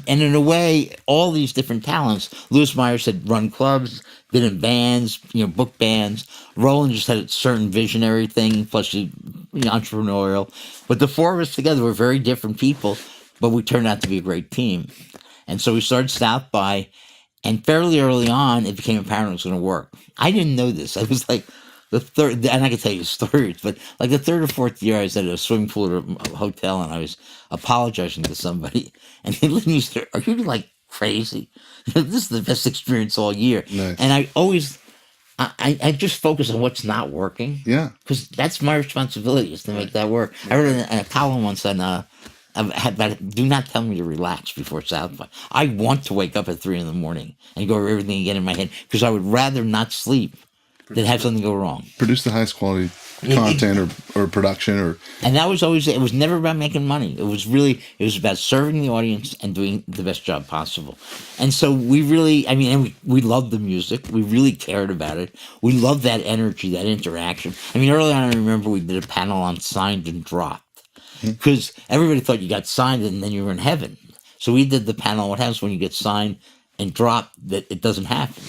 in a way, all these different talents, Louis Myers had run clubs, been in bands, book bands. Roland just had a certain visionary thing, plus entrepreneurial. But the four of us together were very different people, but we turned out to be a great team. And so we started South by, and fairly early on, it became apparent it was going to work. I didn't know this. I was like the third, and I can tell you stories, but like the third or fourth year, I was at a swimming pool at a hotel, and I was apologizing to somebody, and they looked at me and said, "Are you like crazy? This is the best experience all year." Nice. And I always, I just focus on what's not working. Yeah. Because that's my responsibility, is to make that work. I wrote a column once on, do not tell me to relax before South by. I want to wake up at 3 a.m. and go over everything again in my head, because I would rather not sleep than have something go wrong. Produce the highest quality content or production and that was always, it was never about making money. It was about serving the audience and doing the best job possible. And so we really, we loved the music. We really cared about it. We loved that energy, that interaction. Early on, I remember we did a panel on signed and dropped, because everybody thought you got signed and then you were in heaven. So we did the panel, what happens when you get signed and dropped, that it doesn't happen.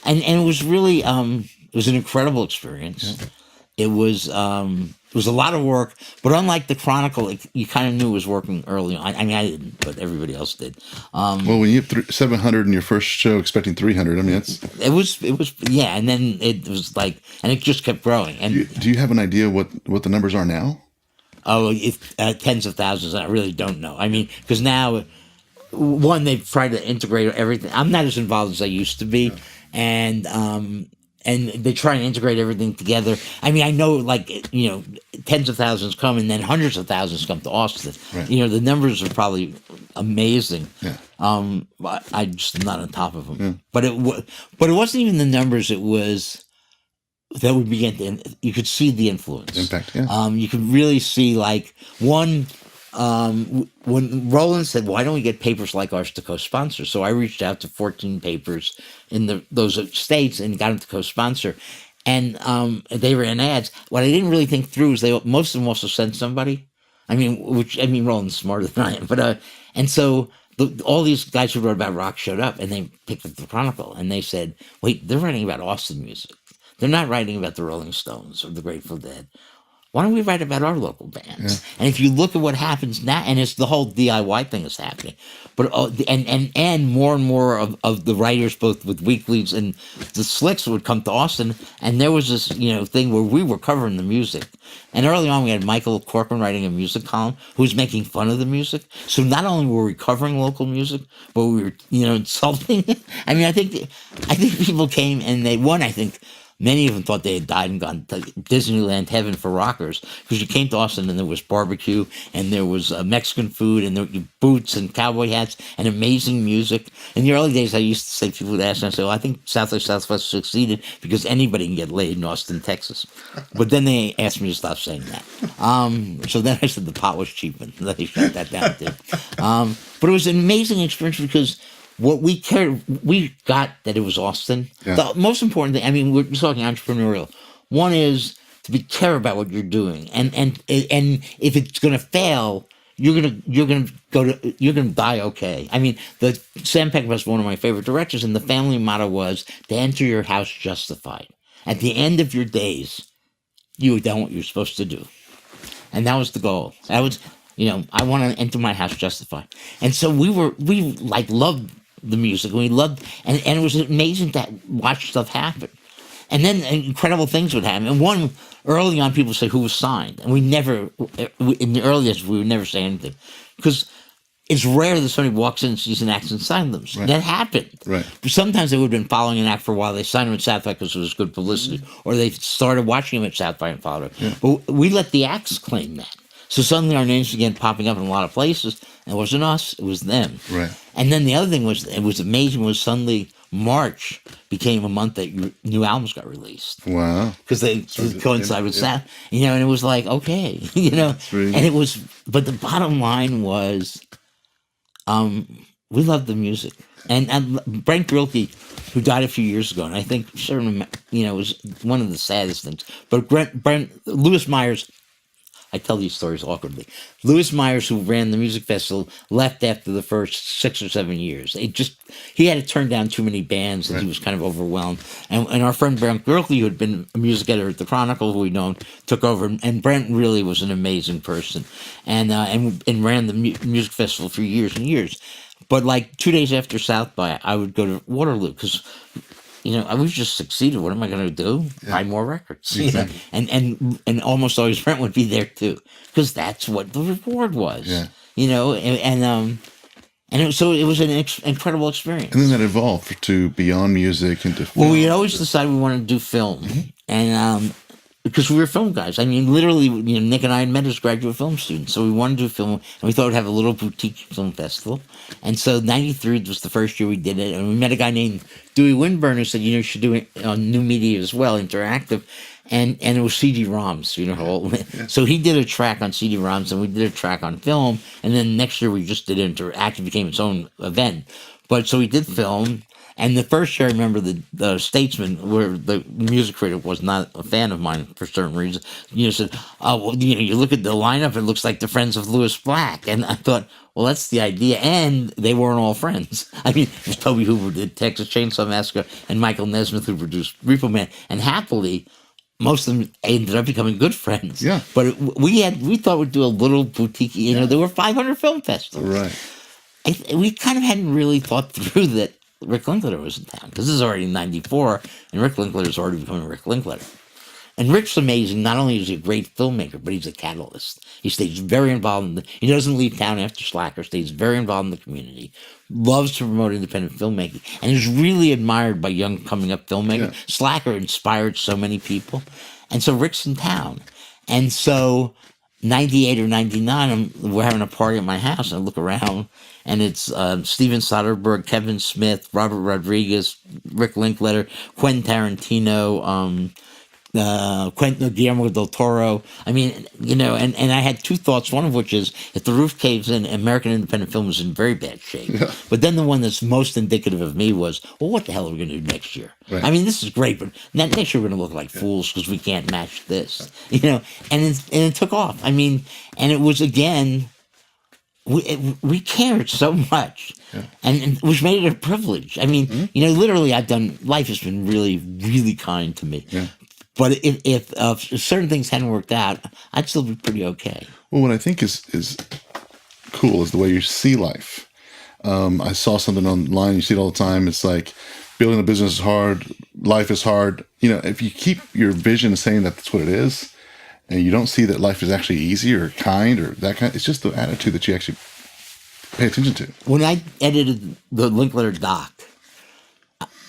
And it was really, it was an incredible experience. Yeah. It was a lot of work, but unlike the Chronicle, you kind of knew it was working early on. I didn't, but everybody else did. Well, when you have 700 in your first show, expecting 300, that's... It was, yeah, and then it was like, and it just kept growing. And do you have an idea what the numbers are now? Oh, tens of thousands. I really don't know. I mean, because now, one, they've tried to integrate everything. I'm not as involved as I used to be, and they try and integrate everything together. I mean, I know, like, tens of thousands come, and then hundreds of thousands come to Austin. Right. The numbers are probably amazing. Yeah. But I'm just not on top of them. Yeah. But it wasn't even the numbers. It was that would begin to. You could see the influence, impact. Yeah. You could really see, like, one. When Roland said, "Why don't we get papers like ours to co-sponsor?" So I reached out to 14 papers in those states and got them to co-sponsor, and they ran ads. What I didn't really think through is most of them also sent somebody. Roland's smarter than I am, but and so all these guys who wrote about rock showed up, and they picked up the Chronicle, and they said, "Wait, they're writing about Austin music. They're not writing about the Rolling Stones or the Grateful Dead. Why don't we write about our local bands?" Yeah. And if you look at what happens now, and it's the whole DIY thing is happening, but and more of the writers, both with weeklies and the Slicks, would come to Austin, and there was this thing where we were covering the music, and early on we had Michael Corcoran writing a music column who was making fun of the music. So not only were we covering local music, but we were insulting it. I mean, I think people came and I think. Many of them thought they had died and gone to Disneyland heaven for rockers, because you came to Austin and there was barbecue and there was Mexican food and there were boots and cowboy hats and amazing music. In the early days, I used to say, people would ask me, I say, "Well, I think South by Southwest succeeded because anybody can get laid in Austin, Texas." But then they asked me to stop saying that. So then I said the pot was cheap, and they shut that down too. But it was an amazing experience because what we cared, we got that it was Austin. Yeah. The most important thing, I mean, we're talking entrepreneurial. One is to care about what you're doing, and if it's going to fail, you're gonna die okay. I mean, Sam Peckinpah was one of my favorite directors, and the family motto was to enter your house justified. At the end of your days, you've done what you're supposed to do, and that was the goal. That was, I want to enter my house justified, and so we loved the music. We loved, and it was amazing to watch stuff happen. And then incredible things would happen. And one, early on, people say who was signed. And in the earliest, we would never say anything. Because it's rare that somebody walks in and sees an act and signs them. Right. That happened. Right. But sometimes they would have been following an act for a while. They signed him at South by because it was good publicity. Mm-hmm. Or they started watching him at South by and followed him. Yeah. But we let the acts claim that. So suddenly our names began popping up in a lot of places. And it wasn't us, it was them. Right. And then the other thing it was amazing, was suddenly March became a month that new albums got released. Wow. Because they coincide with that. And it was like, okay, really... And it was, but the bottom line was, we loved the music. And Brent Grilke, who died a few years ago, and I think, it was one of the saddest things. But Louis Myers, I tell these stories awkwardly. Louis Myers, who ran the music festival, left after the first 6 or 7 years. He had to turn down too many bands, and right. He was kind of overwhelmed. And our friend Brent Grilke, who had been a music editor at the Chronicle, who we'd known, took over. And Brent really was an amazing person, and ran the music festival for years and years. But like 2 days after South by, I would go to Waterloo because, we've just succeeded. What am I going to do? Yeah. Buy more records. Exactly. And almost always Brent would be there too, because that's what the reward was. Yeah. So it was an incredible experience. And then that evolved to beyond music into film. Well, we had always decided we wanted to do film, mm-hmm. and because we were film guys. I mean, literally, Nick and I had met as graduate film students, so we wanted to do film, and we thought we'd have a little boutique film festival. And so '93 was the first year we did it, and we met a guy named Dewey Winburn who said, you should do it on new media as well, interactive, and it was CD-ROMs, Yeah. So he did a track on CD-ROMs, and we did a track on film, and then next year we just did interactive, became its own event. But so we did film. And the first year, I remember the Statesman, where the music critic was not a fan of mine for certain reasons, said, "Oh, well, you look at the lineup, it looks like the Friends of Louis Black." And I thought, well, that's the idea. And they weren't all friends. I mean, it was Toby Hooper did Texas Chainsaw Massacre, and Michael Nesmith, who produced Repo Man. And happily, most of them ended up becoming good friends. Yeah. But we thought we'd do a little boutique. There were 500 film festivals. Right. We kind of hadn't really thought through that. Rick Linklater was in town, because this is already in '94, and Rick Linklater's already becoming Rick Linklater. And Rick's amazing. Not only is he a great filmmaker, but he's a catalyst. He stays very involved he doesn't leave town after Slacker, stays very involved in the community, loves to promote independent filmmaking, and is really admired by young coming up filmmakers. Yeah. Slacker inspired so many people. And so Rick's in town. And so 98 or 99, we're having a party at my house, and I look around, and it's Steven Soderbergh, Kevin Smith, Robert Rodriguez, Rick Linklater, Quentin Tarantino, Guillermo del Toro. I mean, and I had two thoughts, one of which is, if the roof caves in, American independent film is in very bad shape. Yeah. But then the one that's most indicative of me was, well, what the hell are we going to do next year? Right. I mean, this is great, but next year we're going to look like fools because we can't match this, and it took off. I mean, and it was, again, we cared so much, and which made it a privilege. I mean, literally, life has been really, really kind to me. Yeah. But if certain things hadn't worked out, I'd still be pretty okay. Well, what I think is cool is the way you see life. I saw something online, you see it all the time. It's like, building a business is hard, life is hard. If you keep your vision saying that that's what it is, and you don't see that life is actually easy or kind or that kind, it's just the attitude that you actually pay attention to. When I edited the Linklater doc,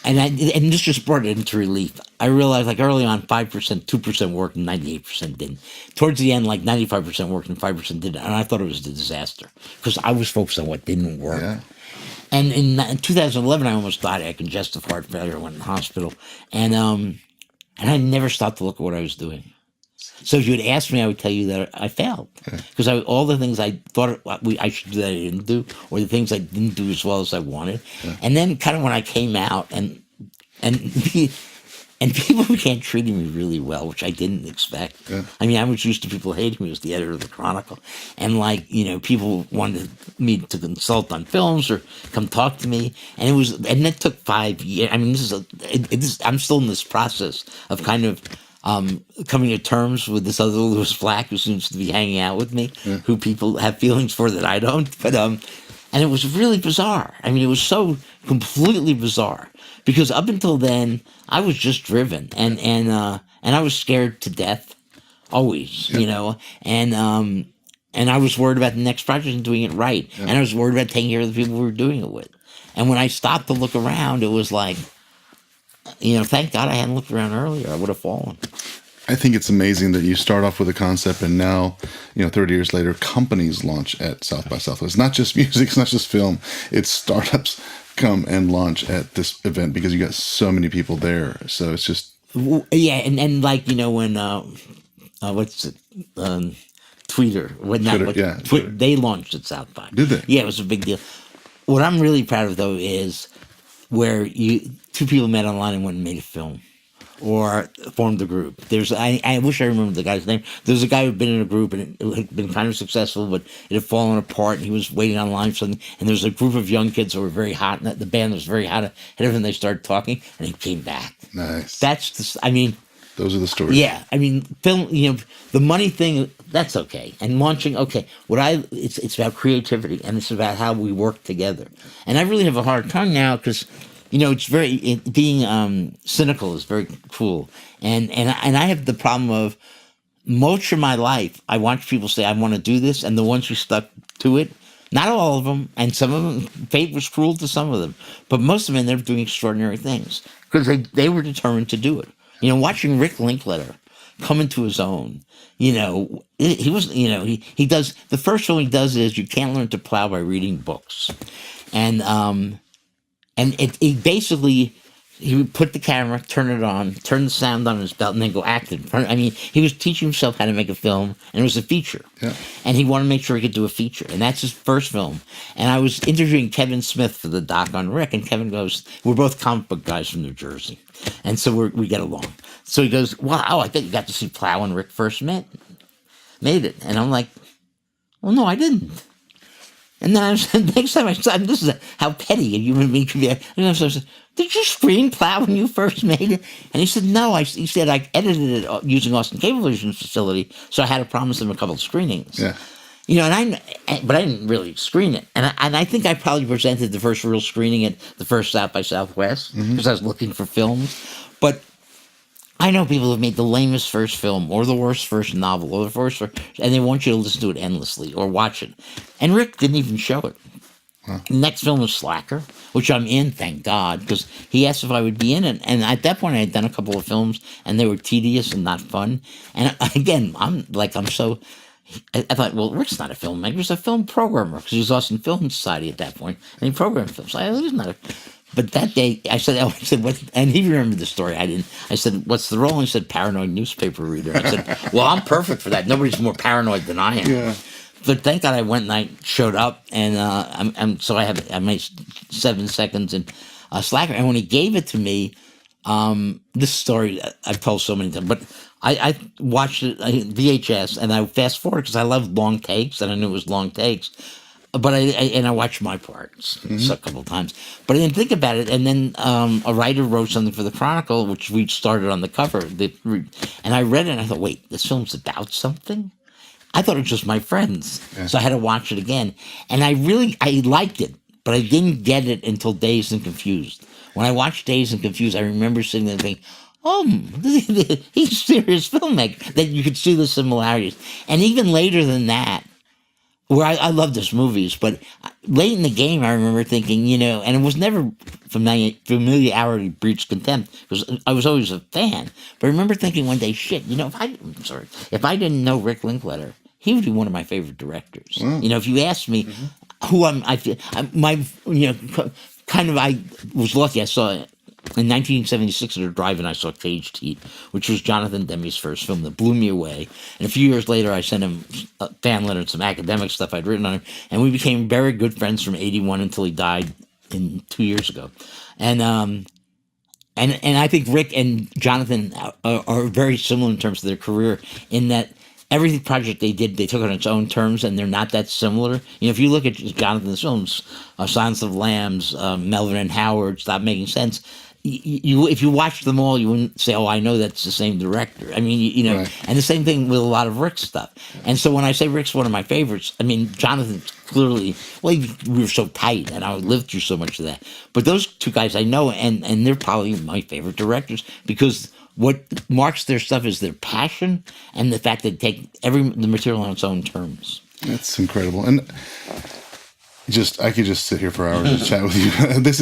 and this just brought it into relief, I realized, like, early on, 5%, 2% worked and 98% didn't. Towards the end, like, 95% worked and 5% didn't. And I thought it was a disaster because I was focused on what didn't work. Yeah. And in 2011, I almost died. I had congestive heart failure. I went in the hospital. And I never stopped to look at what I was doing. So if you had asked me, I would tell you that I failed. Because all the things I thought I should do that I didn't do, or the things I didn't do as well as I wanted. Yeah. And then kind of when I came out, and people began treating me really well, which I didn't expect. Yeah. I mean, I was used to people hating me as the editor of the Chronicle. And, like, people wanted me to consult on films or come talk to me. And it took 5 years. I mean, I'm still in this process of kind of coming to terms with this other Louis Black who seems to be hanging out with me, who people have feelings for that I don't. But and it was really bizarre. I mean, it was so completely bizarre because up until then I was just driven and I was scared to death, always, and I was worried about the next project and doing it right, and I was worried about taking care of the people we were doing it with. And when I stopped to look around, it was like, thank God I hadn't looked around earlier. I would have fallen. I think it's amazing that you start off with a concept and now, 30 years later, companies launch at South by Southwest. It's not just music, it's not just film. It's startups come and launch at this event because you got so many people there. So it's just... Yeah, and like, when, what's it, Twitter. They launched at South by. Did they? Yeah, it was a big deal. What I'm really proud of, though, is where two people met online and went and made a film or formed a group. I wish I remembered the guy's name. There's a guy who'd been in a group and it had been kind of successful, but it had fallen apart and he was waiting online for something. And there's a group of young kids who were very hot, and the band was very hot, and they started talking and he came back. Nice. Those are the stories. Yeah. I mean, film, the money thing, that's okay. And launching, okay. It's about creativity and it's about how we work together. And I really have a hard time now because, it's being cynical is very cruel. And I have the problem of most of my life, I watch people say, I want to do this. And the ones who stuck to it, not all of them, and some of them, fate was cruel to some of them. But most of them, they're doing extraordinary things because they were determined to do it. Watching Rick Linklater come into his own, he does, the first film he does is You Can't Learn to Plow by Reading Books. He would put the camera, turn it on, turn the sound on his belt, and then go act it. I mean, he was teaching himself how to make a film, and it was a feature. Yeah. And he wanted to make sure he could do a feature, and that's his first film. And I was interviewing Kevin Smith for the doc on Rick, and Kevin goes, we're both comic book guys from New Jersey, and so we get along. So he goes, wow, I thought you got to see Plow when Rick first made it. And I'm like, well, no, I didn't. And then next time I saw him, this is how petty a human being can be. And I said, did you screen Plow when you first made it? And he said, no. He said, I edited it using Austin Cablevision's facility, so I had to promise him a couple of screenings. Yeah. But I didn't really screen it. And I think I probably presented the first real screening at the first South by Southwest because I was looking for films. But I know people have made the lamest first film or the worst first novel or the and they want you to listen to it endlessly or watch it. And Rick didn't even show it. Next film was Slacker, which I'm in, thank God, because he asked if I would be in it. And at that point, I had done a couple of films, and they were tedious and not fun. And again, I'm so. I thought, well, Rick's not a filmmaker; he's a film programmer because he was Austin Film Society at that point, and he programmed films. He's not a. But that day, I said, what? And he remembered the story. I didn't. I said, what's the role? And he said, paranoid newspaper reader. I said, well, I'm perfect for that. Nobody's more paranoid than I am. Yeah. But thank God I went and I showed up, and I made 7 seconds in Slacker. And when he gave it to me, this story I've told so many times, but I watched it VHS, and I fast forward because I love long takes, and I knew it was long takes. But I watched my parts a couple of times, but I didn't think about it. And then a writer wrote something for the Chronicle, which we started on the cover, and I read it, and I thought, wait, this film's about something? I thought it was just my friends. Yeah. So I had to watch it again. And I liked it, but I didn't get it until Dazed and Confused. When I watched Dazed and Confused, I remember sitting there thinking, oh, he's a serious filmmaker. That you could see the similarities. And even later than that, where I love those movies, but late in the game, I remember thinking, and it was never familiarity breeds contempt, because I was always a fan. But I remember thinking one day, shit, if I didn't know Rick Linklater, he would be one of my favorite directors. If you asked me who I was lucky. I saw in 1976 at a drive-in, I saw Caged Heat, which was Jonathan Demme's first film that blew me away. And a few years later, I sent him a fan letter and some academic stuff I'd written on him, and we became very good friends from '81 until he died 2 years ago. And I think Rick and Jonathan are very similar in terms of their career, in that every project they did, they took on its own terms, and they're not that similar. If you look at Jonathan's films, Silence of the Lambs, Melvin and Howard, Stop Making Sense, if you watch them all, you wouldn't say, oh, I know that's the same director. I mean, right. And the same thing with a lot of Rick's stuff. And so when I say Rick's one of my favorites, I mean, Jonathan's clearly, we were so tight, and I lived through so much of that. But those two guys I know, and they're probably my favorite directors, because what marks their stuff is their passion and the fact that they take the material on its own terms. That's incredible. And I could just sit here for hours and chat with you. This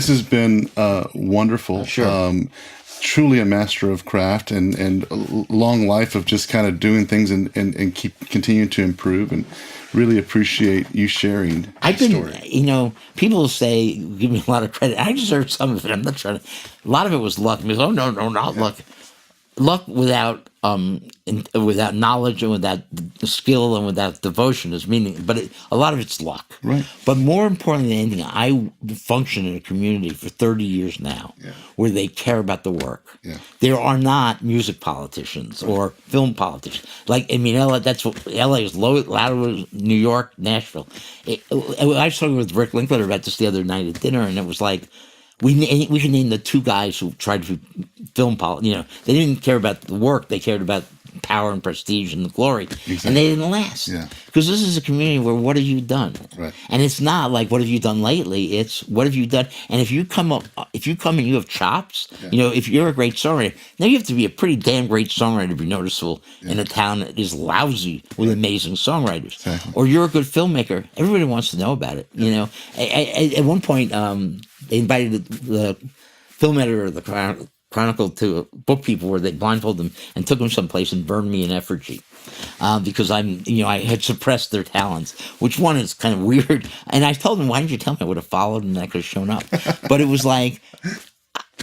has been wonderful. Sure. Truly a master of craft and a long life of just kind of doing things and continuing to improve, and really appreciate you sharing story. People say, give me a lot of credit. I deserve some of it. I'm not trying to. A lot of it was luck. Because, no, not luck. Luck without knowledge and without skill and without devotion is meaning. But a lot of it's luck. Right. But more importantly than anything, I function in a community for 30 years now, where they care about the work. Yeah. There are not music politicians or film politicians. LA, that's what LA is. Louder, New York, Nashville. I was talking with Rick Linklater about this the other night at dinner, and it was like, we can name the two guys who tried to film politics. They didn't care about the work; they cared about power and prestige and the glory, exactly. And they didn't last. Yeah. Because this is a community where what have you done? Right. And it's not like what have you done lately. It's what have you done. And if you come and you have chops, if you're a great songwriter, now you have to be a pretty damn great songwriter to be noticeable in a town that is lousy with amazing songwriters. Exactly. Or you're a good filmmaker. Everybody wants to know about it. At one point. They invited the film editor of the Chronicle to a book people where they blindfolded them and took them someplace and burned me in effigy because I had suppressed their talents, which one is kind of weird. And I told them, why didn't you tell me? I would have followed and I could have shown up. But it was like,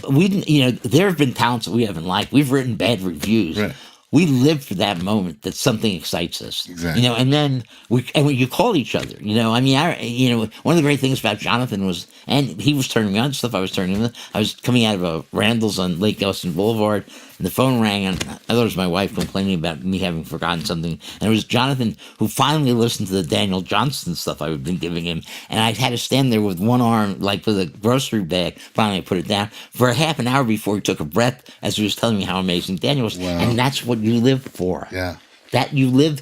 there have been talents that we haven't liked. We've written bad reviews. Right. We live for that moment that something excites us, exactly. And then you call each other, one of the great things about Jonathan was, and he was turning me on to stuff I was turning him on. I was coming out of a Randall's on Lake Austin Boulevard, and the phone rang, and I thought it was my wife complaining about me having forgotten something, and it was Jonathan who finally listened to the Daniel Johnston stuff I had been giving him, and I had to stand there with one arm, like with a grocery bag. Finally, I put it down for a half an hour before he took a breath as he was telling me how amazing Daniel was, wow. And that's what you live for. Yeah, that you live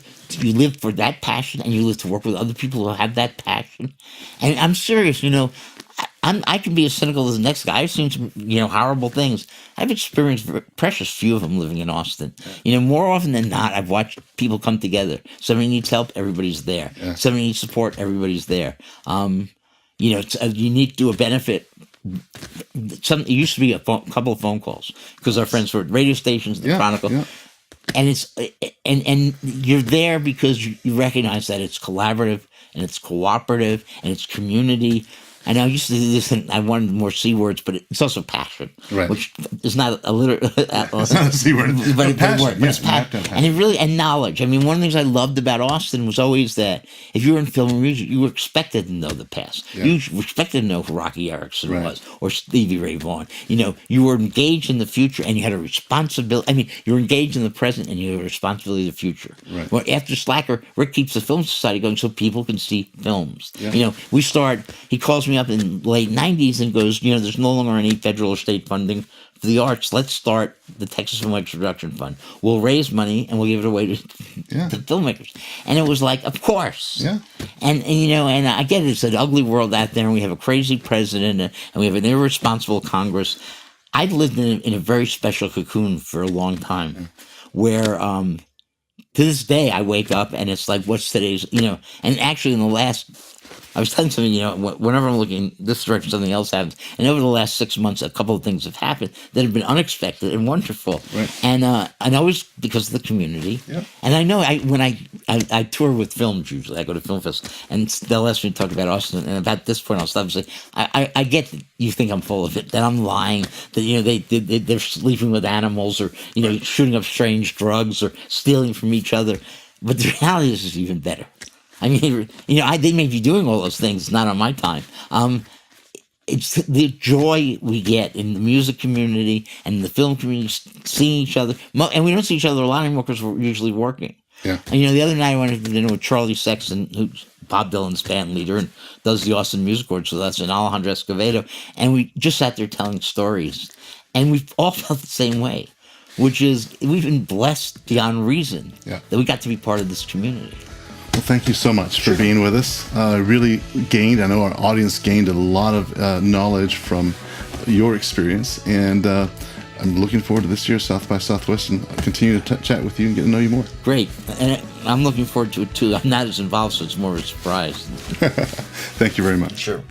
for that passion, and you live to work with other people who have that passion. And I'm serious, I can be as cynical as the next guy. I've seen some, horrible things. I've experienced precious few of them living in Austin. More often than not, I've watched people come together. Somebody needs help, everybody's there. Yeah. Somebody needs support, everybody's there. It's unique to a benefit. It used to be a couple of phone calls because our friends were at radio stations, the Chronicle. Yeah. And it's and you're there because you recognize that it's collaborative and it's cooperative and it's community. And I used to do this, and I wanted more C words, but it's also passion, right. Which is not a literal. It's not a C word, but it's passion. But it's passion, and knowledge. I mean, one of the things I loved about Austin was always that if you were in film and music, you were expected to know the past. Yeah. You were expected to know who Rocky Erickson was or Stevie Ray Vaughan. You were engaged in the future, and you had a responsibility. I mean, you were engaged in the present, and you had a responsibility of the future. Right. Well, after Slacker, Rick keeps the Film Society going so people can see films. Yeah. He calls me up in the late 90s and goes, there's no longer any federal or state funding for the arts. Let's start the Texas Film Arts Production Fund. We'll raise money and we'll give it away to filmmakers. And it was like, of course. Yeah. And I get it. It's an ugly world out there, and we have a crazy president, and we have an irresponsible Congress. I've lived in a very special cocoon for a long time, where to this day I wake up and it's like, what's today's, and actually in the last, I was telling somebody, whenever I'm looking this direction, something else happens. And over the last 6 months, a couple of things have happened that have been unexpected and wonderful. Right. And always because of the community. Yeah. And I know when I tour with films usually, I go to film festivals, and they'll ask me to talk about Austin. And about this point, I'll stop and say, I get that you think I'm full of it, that I'm lying, that they're sleeping with animals or shooting up strange drugs or stealing from each other. But the reality is it's even better. I mean, they may be doing all those things, not on my time. It's the joy we get in the music community and the film community, seeing each other. And we don't see each other a lot anymore because we're usually working. Yeah. And, the other night I went to dinner with Charlie Sexton, who's Bob Dylan's band leader and does the Austin Music Awards with us, and Alejandro Escovedo. And we just sat there telling stories. And we all felt the same way, which is we've been blessed beyond reason that we got to be part of this community. Well, thank you so much for being with us. Really gained, I know our audience gained a lot of knowledge from your experience, and I'm looking forward to this year's South by Southwest and continue to chat with you and get to know you more. Great. And I'm looking forward to it too. I'm not as involved, so it's more of a surprise. Thank you very much. Sure.